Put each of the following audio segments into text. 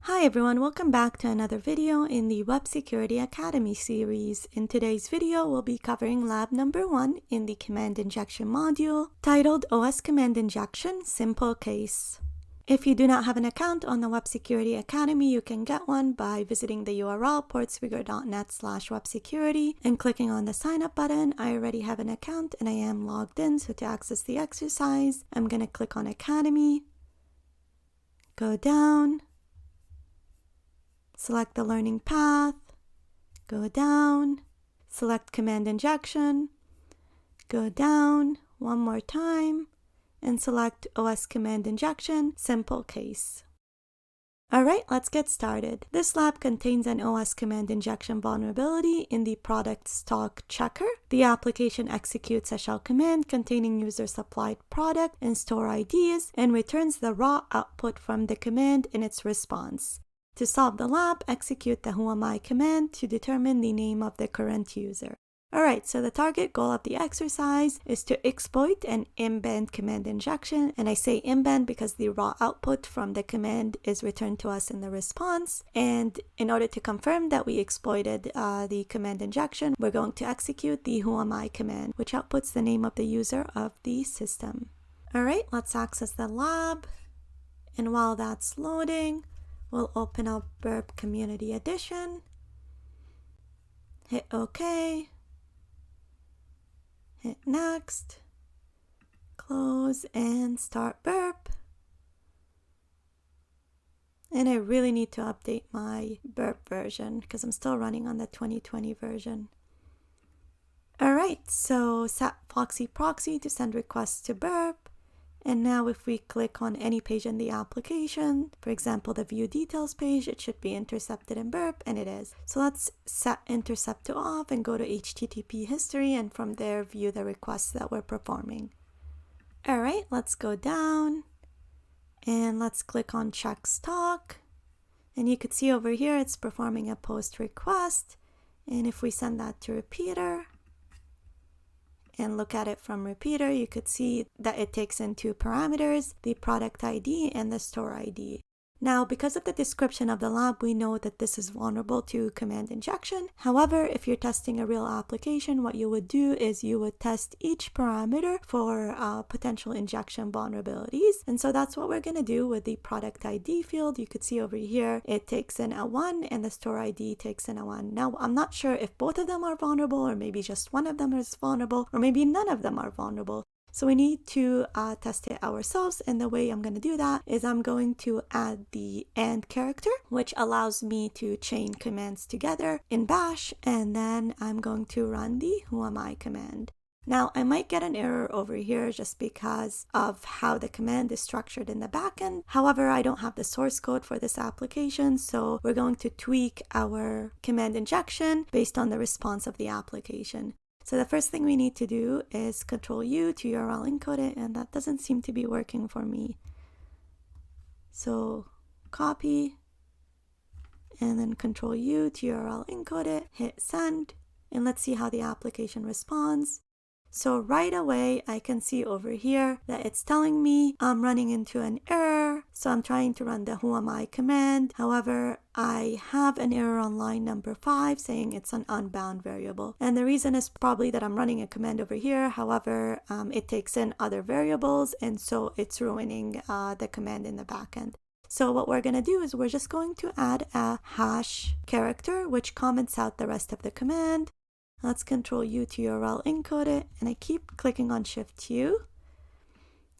Hi everyone, welcome back to another video in the Web Security Academy series. In today's video, we'll be covering lab number 1 in the command injection module titled OS Command Injection Simple Case. If you do not have an account on the Web Security Academy, you can get one by visiting the URL portspeaker.net/websecurity and clicking on the sign up button. I already have an account and I am logged in, so to access the exercise, I'm going to click on Academy, go down, select the learning path, go down, select command injection, go down one more time, and select OS command injection simple case. Alright, let's get started. This lab contains an OS command injection vulnerability in the product stock checker. The application executes a shell command containing user supplied product and store IDs and returns the raw output from the command in its response. To solve the lab, execute the whoami command to determine the name of the current user. Alright, so the target goal of the exercise is to exploit an in-band command injection, and I say in-band because the raw output from the command is returned to us in the response. And in order to confirm that we exploited the command injection, we're going to execute the whoami command, which outputs the name of the user of the system. Alright, let's access the lab, and while that's loading, we'll open up Burp Community Edition, hit OK, hit Next, close, and start Burp. And I really need to update my Burp version because I'm still running on the 2020 version. Alright, so set Foxy Proxy to send requests to Burp. And now if we click on any page in the application, for example the view details page, it should be intercepted in Burp, and it is. So let's set intercept to off and go to HTTP history, and from there view the requests that we're performing. Alright, let's go down and let's click on check stock, and you could see over here it's performing a post request, and if we send that to repeater and look at it from repeater, you could see that it takes in two parameters, the product ID and the store ID. Now, because of the description of the lab, we know that this is vulnerable to command injection. However, if you're testing a real application, what you would do is you would test each parameter for potential injection vulnerabilities. And so that's what we're going to do with the product ID field. You could see over here, it takes in a 1 and the store ID takes in a 1. Now, I'm not sure if both of them are vulnerable, or maybe just one of them is vulnerable, or maybe none of them are vulnerable. So we need to test it ourselves, and the way I'm going to do that is I'm going to add the AND character, which allows me to chain commands together in bash, and then I'm going to run the whoami command. Now, I might get an error over here just because of how the command is structured in the backend. However, I don't have the source code for this application, so we're going to tweak our command injection based on the response of the application. So the first thing we need to do is Control-U to URL encode it, and that doesn't seem to be working for me. So copy, and then Control-U to URL encode it, hit send, and let's see how the application responds. So right away, I can see over here that it's telling me I'm running into an error. So I'm trying to run the whoami command. However, I have an error on line number 5 saying it's an unbound variable. And the reason is probably that I'm running a command over here. However, it takes in other variables, and so it's ruining the command in the backend. So what we're going to do is we're just going to add a hash character which comments out the rest of the command. Let's Control-U to URL encode it, and I keep clicking on Shift-U,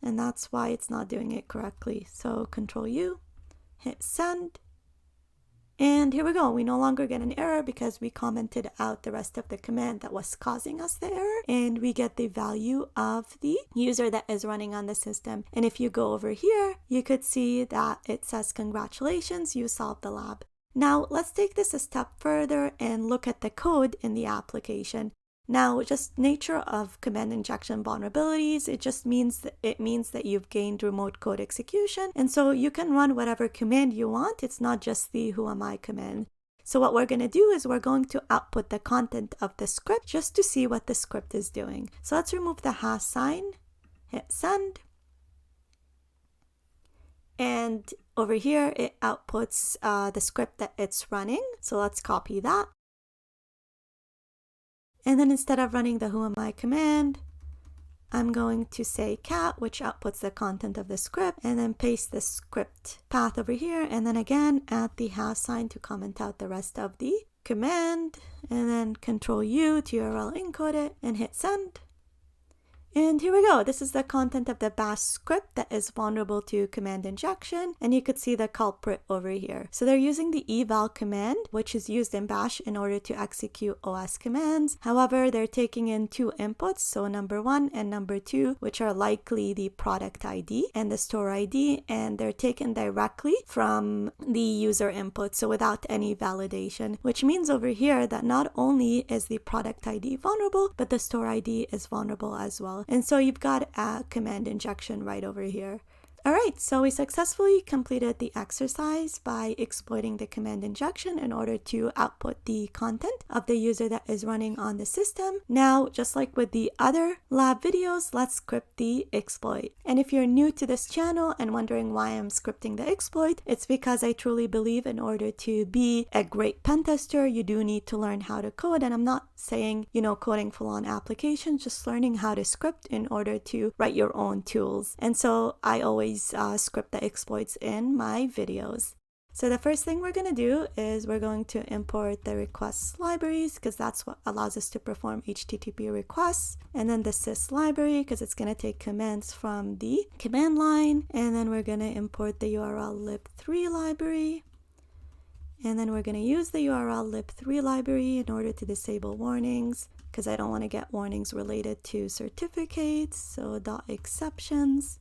and that's why it's not doing it correctly. So Control-U, hit send, and here we go. We no longer get an error because we commented out the rest of the command that was causing us the error, and we get the value of the user that is running on the system. And if you go over here, you could see that it says, "Congratulations, you solved the lab." Now, let's take this a step further and look at the code in the application. Now, just nature of command injection vulnerabilities, it means that you've gained remote code execution, and so you can run whatever command you want. It's not just the whoami command. So what we're going to do is we're going to output the content of the script just to see what the script is doing. So let's remove the hash sign, hit send, And over here, it outputs the script that it's running. So let's copy that. And then instead of running the whoami command, I'm going to say cat, which outputs the content of the script, and then paste the script path over here. And then again, add the # to comment out the rest of the command, and then Control U to URL encode it and hit send. And here we go. This is the content of the bash script that is vulnerable to command injection, and you could see the culprit over here. So they're using the eval command, which is used in bash in order to execute OS commands. However, they're taking in two inputs, so number 1 and number 2, which are likely the product ID and the store ID, and they're taken directly from the user input, so without any validation, which means over here that not only is the product ID vulnerable, but the store ID is vulnerable as well. And so you've got a command injection right over here. All right, so we successfully completed the exercise by exploiting the command injection in order to output the content of the user that is running on the system. Now, just like with the other lab videos, let's script the exploit. And if you're new to this channel and wondering why I'm scripting the exploit, it's because I truly believe in order to be a great pen tester, you do need to learn how to code. And I'm not saying, coding full-on applications, just learning how to script in order to write your own tools. And so I always script the exploits in my videos. So the first thing we're going to do is we're going to import the requests libraries, because that's what allows us to perform HTTP requests, and then the sys library, because it's going to take commands from the command line, and then we're going to import the URL lib3 library, and then we're going to use the URL lib3 library in order to disable warnings, because I don't want to get warnings related to certificates. So .exceptions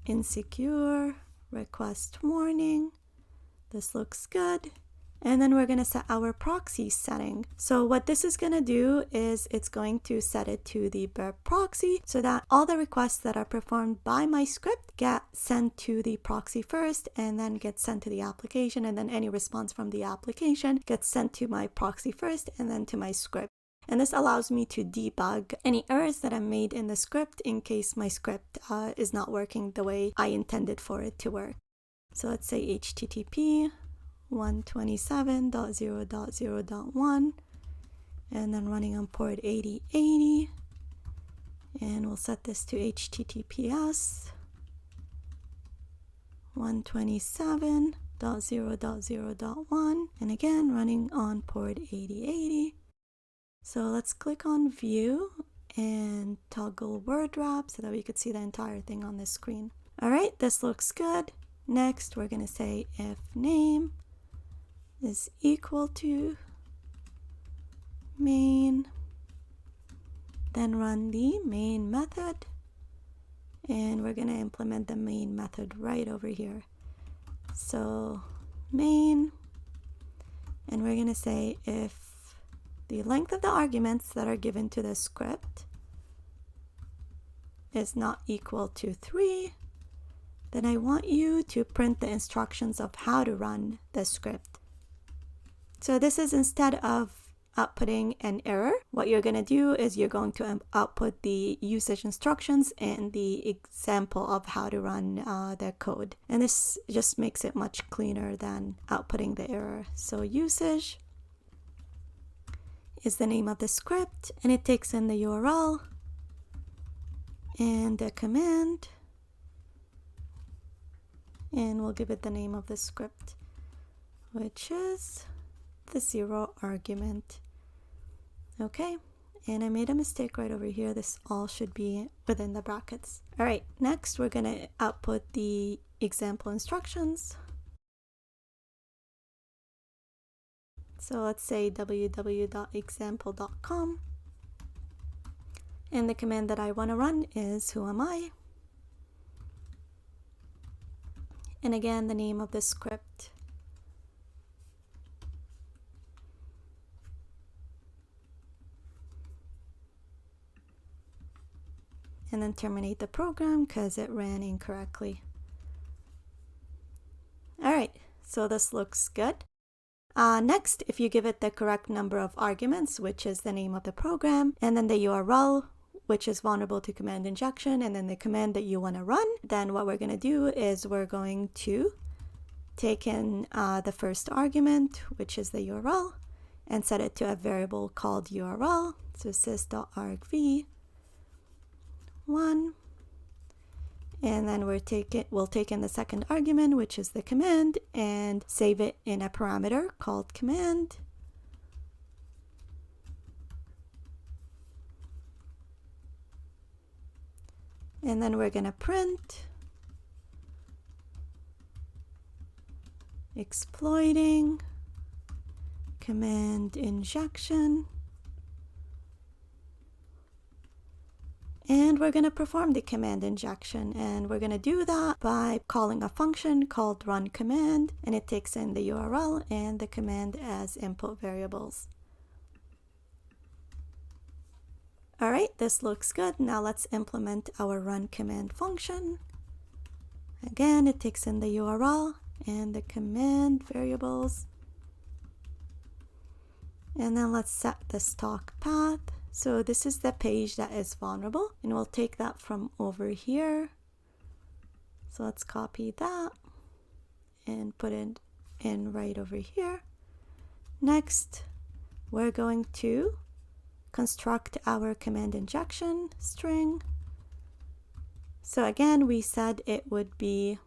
.insecure request warning. This looks good. And then we're going to set our proxy setting. So what this is going to do is it's going to set it to the burp proxy so that all the requests that are performed by my script get sent to the proxy first and then get sent to the application, and then any response from the application gets sent to my proxy first and then to my script. And this allows me to debug any errors that I made in the script in case my script is not working the way I intended for it to work. So let's say HTTP 127.0.0.1, and then running on port 8080. And we'll set this to HTTPS 127.0.0.1, and again running on port 8080. So let's click on view and toggle word wrap so that we could see the entire thing on the screen. All right, this looks good. Next, we're going to say if name is equal to main, then run the main method. And we're going to implement the main method right over here. So main, and we're going to say if the length of the arguments that are given to the script is not equal to 3, then I want you to print the instructions of how to run the script. So this is, instead of outputting an error, what you're going to do is you're going to output the usage instructions and the example of how to run the code. And this just makes it much cleaner than outputting the error. So usage is the name of the script, and it takes in the URL and the command, and we'll give it the name of the script, which is the 0 argument. Okay, and I made a mistake right over here. This all should be within the brackets. All right, next we're going to output the example instructions. So let's say www.example.com, and the command that I want to run is whoami, and again the name of the script. And then terminate the program because it ran incorrectly. All right, so this looks good. Next, if you give it the correct number of arguments, which is the name of the program, and then the URL, which is vulnerable to command injection, and then the command that you want to run, then what we're going to do is we're going to take in the first argument, which is the URL, and set it to a variable called URL. So sys.argv1, and then we'll take in the second argument, which is the command, and save it in a parameter called command. And then we're going to print exploiting command injection. And we're going to perform the command injection, and we're going to do that by calling a function called run command, and it takes in the URL and the command as input variables. All right, this looks good. Now let's implement our run command function. Again, it takes in the URL and the command variables. And then let's set the stock path. So this is the page that is vulnerable, and we'll take that from over here. So let's copy that and put it in right over here. Next, we're going to construct our command injection string. So again, we said it would be,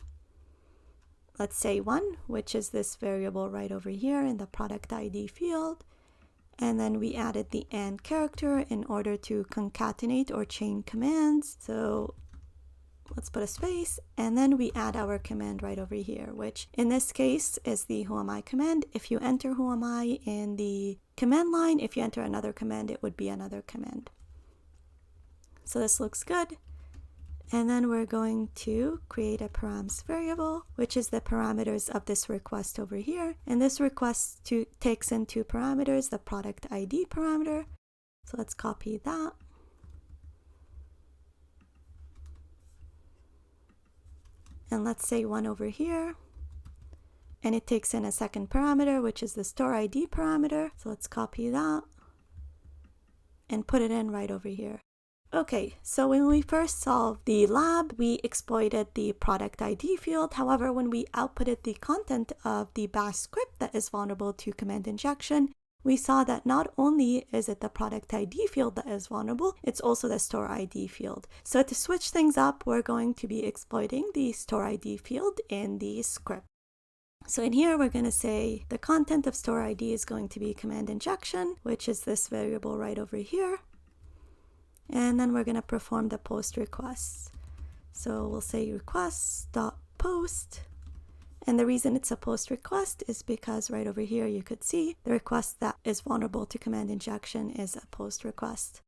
let's say 1, which is this variable right over here in the product ID field. And then we added the AND character in order to concatenate or chain commands. So let's put a space, and then we add our command right over here, which in this case is the whoami command. If you enter whoami in the command line, if you enter another command, it would be another command. So this looks good. And then we're going to create a params variable, which is the parameters of this request over here. And this request takes in 2 parameters, the product ID parameter. So let's copy that. And let's say 1 over here. And it takes in a second parameter, which is the store ID parameter. So let's copy that and put it in right over here. Okay, so when we first solved the lab, we exploited the product ID field. However, when we outputted the content of the bash script that is vulnerable to command injection, we saw that not only is it the product ID field that is vulnerable, it's also the store ID field. So to switch things up, we're going to be exploiting the store ID field in the script. So in here, we're going to say the content of store ID is going to be command injection, which is this variable right over here. And then we're going to perform the post requests. So we'll say requests.post. And the reason it's a post request is because right over here you could see the request that is vulnerable to command injection is a post request.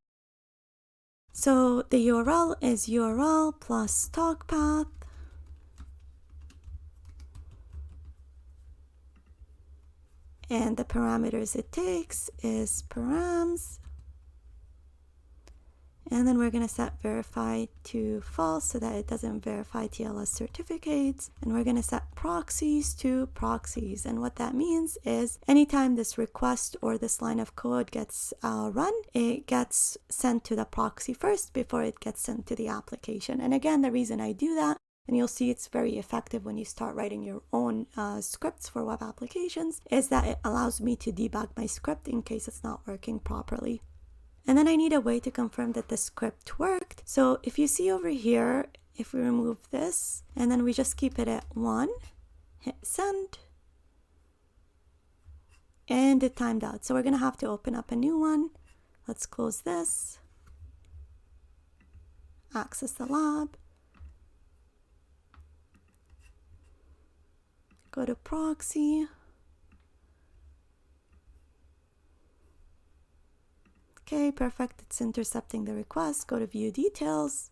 So the URL is URL plus stock path. And the parameters it takes is params. And then we're going to set verify to false so that it doesn't verify TLS certificates. And we're going to set proxies to proxies. And what that means is anytime this request or this line of code gets run, it gets sent to the proxy first before it gets sent to the application. And again, the reason I do that, and you'll see it's very effective when you start writing your own scripts for web applications, is that it allows me to debug my script in case it's not working properly. And then I need a way to confirm that the script worked. So if you see over here, if we remove this, and then we just keep it at 1, hit send, and it timed out. So we're going to have to open up a new one. Let's close this, access the lab, go to proxy. Okay, perfect. It's intercepting the request. Go to view details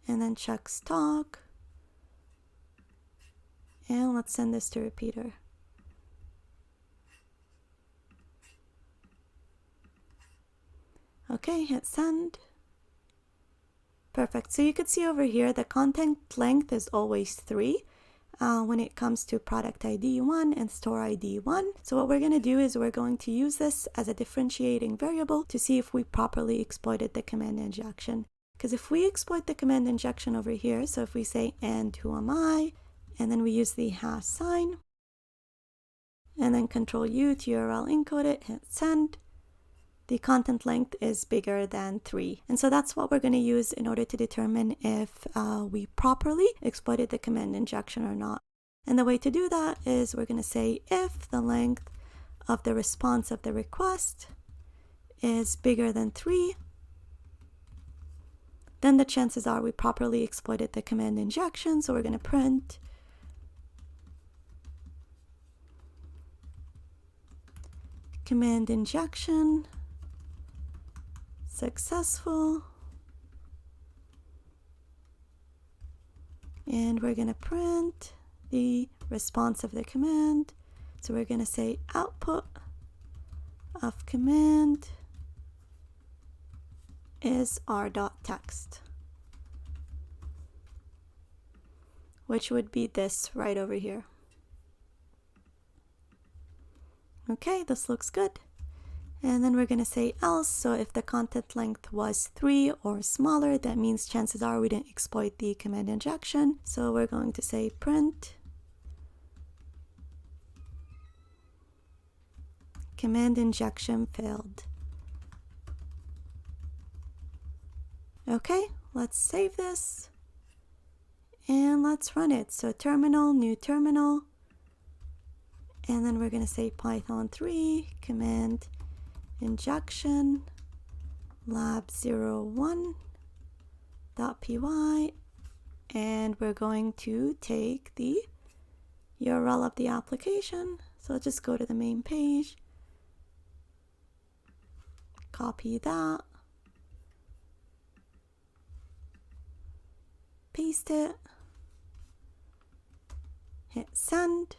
and then check stock. And let's send this to repeater. Okay, hit send. Perfect. So you could see over here the content length is always 3. when it comes to product ID 1 and store ID 1. So what we're going to do is we're going to use this as a differentiating variable to see if we properly exploited the command injection. Because if we exploit the command injection over here, so if we say and who am I, and then we use the hash sign, and then Control U to URL encode it, hit send, the content length is bigger than 3. And so that's what we're going to use in order to determine if we properly exploited the command injection or not. And the way to do that is we're going to say if the length of the response of the request is bigger than 3, then the chances are we properly exploited the command injection. So we're going to print command injection successful, and we're going to print the response of the command. So we're going to say output of command is r.text, which would be this right over here. Okay, this looks good. And then we're going to say else. So if the content length was 3 or smaller, that means chances are we didn't exploit the command injection. So we're going to say print command injection failed. Okay, let's save this and let's run it. So terminal, new terminal, and then we're going to say Python 3 command injection lab01.py, and we're going to take the URL of the application. So just go to the main page, copy that, paste it, hit send,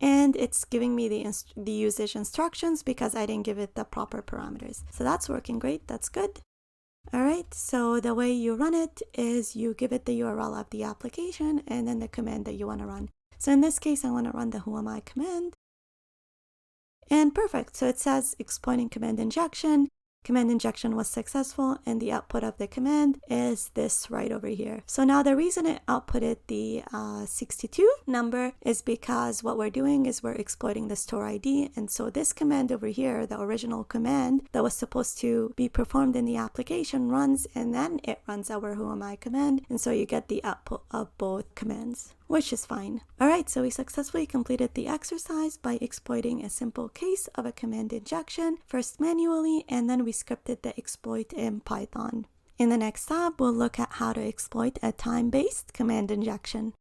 and it's giving me the usage instructions because I didn't give it the proper parameters. So that's working great. That's good. All right, so the way you run it is you give it the URL of the application and then the command that you want to run. So in this case, I want to run the whoami command. And perfect. So it says exploiting command injection. Command injection was successful, and the output of the command is this right over here. So now the reason it outputted the 62 number is because what we're doing is we're exploiting the store ID. And so this command over here, the original command that was supposed to be performed in the application, runs, and then it runs our whoami command. And so you get the output of both commands, which is fine. All right, so we successfully completed the exercise by exploiting a simple case of a command injection, first manually, and then we scripted the exploit in Python. In the next tab, we'll look at how to exploit a time-based command injection.